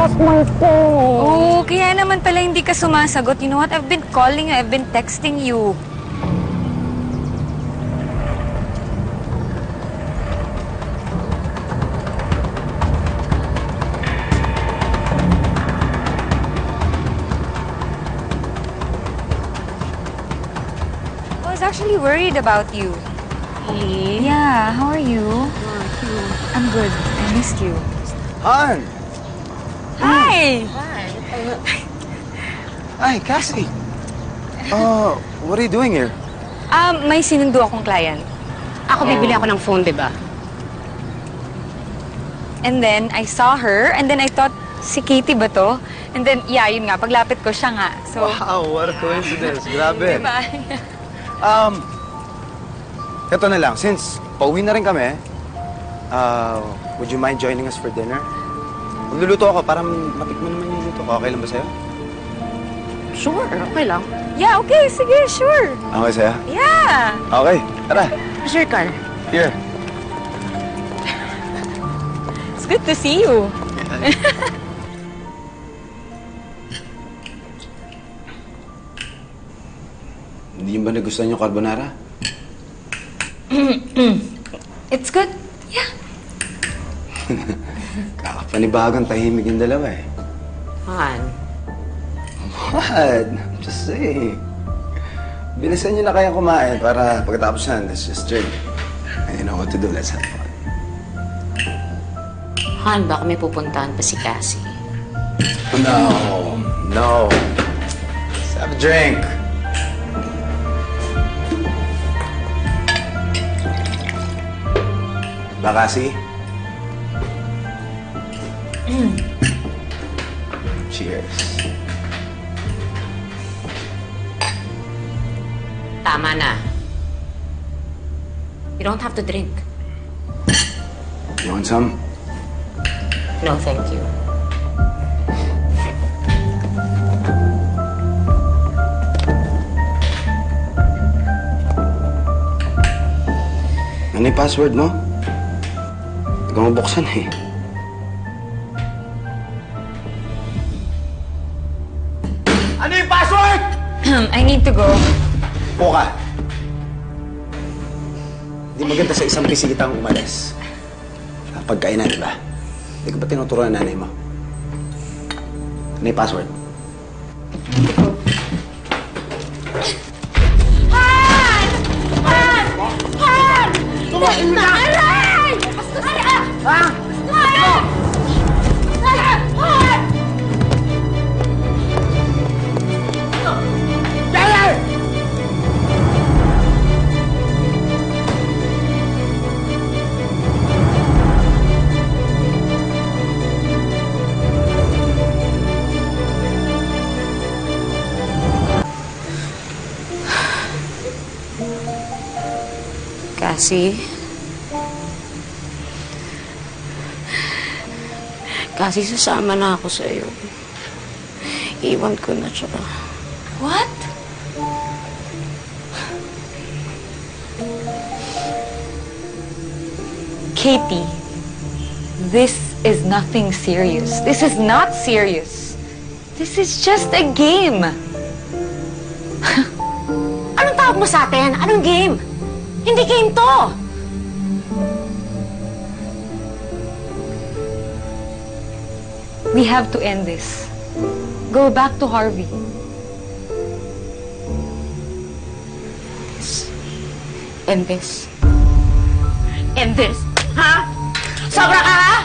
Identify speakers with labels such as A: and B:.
A: lost my phone.
B: Oh, kaya naman pala hindi ka sumasagot. You know what? I've been calling you. I've been texting you. I was actually worried about you.
C: Really?
B: Yeah, how are you? I'm good. I missed you.
D: Han!
B: Hi!
D: Hi, Cassie. What are you doing here?
B: May sinundo akong client.
C: Ako bibili ako ng phone, di ba?
B: And then, I saw her, and then I thought, si Katie ba to? And then, yeah, yun nga, paglapit ko siya nga. So,
D: Wow, what a coincidence. Grabe.
B: diba?
D: Ito na lang, since pauwi na rin kami, would you mind joining us for dinner? Magluluto ako para matikman naman yung luto ko. Okay lang ba sa'yo?
C: Sure, okay lang.
B: Yeah, okay, sige, sure.
D: Okay sa'yo?
B: Yeah.
D: Okay, tara.
C: Where's your car?
D: Here.
B: It's good to see you.
D: Hindi ba nagustuhan yung carbonara?
B: It's good. Yeah.
D: Kakapanibagang tahimik yung dalawa eh.
C: Han.
D: What? Just saying. Bilisan nyo na kayang kumain para pagkatapos yan, let's just drink. And you know what to do, let's have fun.
C: Han, baka may pupuntahan pa si Cassie.
D: No. Let's have a drink. Bakasi? Cheers.
C: Tama na. You don't have to drink.
D: You want some?
C: No, thank you.
D: Ano yung password mo? Hindi ko mabuksan eh. Ano yung password?
B: I need to go.
D: Po ka. Hindi maganda sa isang bisitang umalis. Pagkainan, di ba? Hindi ko ba tinuturuan ang nanay mo? Ano yung password?
B: Han! Han! Han! Tumain na! Aray! Ha? Han! Han!
D: Dali!
C: Cassie? Cassie, sasama na ako sa'yo. Iwan ko na siya.
B: What? Katie, this is nothing serious. This is not serious. This is just a game.
C: Anong tawag mo sa atin? Anong game? Hindi game to!
B: We have to end this. Go back to Harvey.
C: End this. End this. Ha? Sobra ka, ha?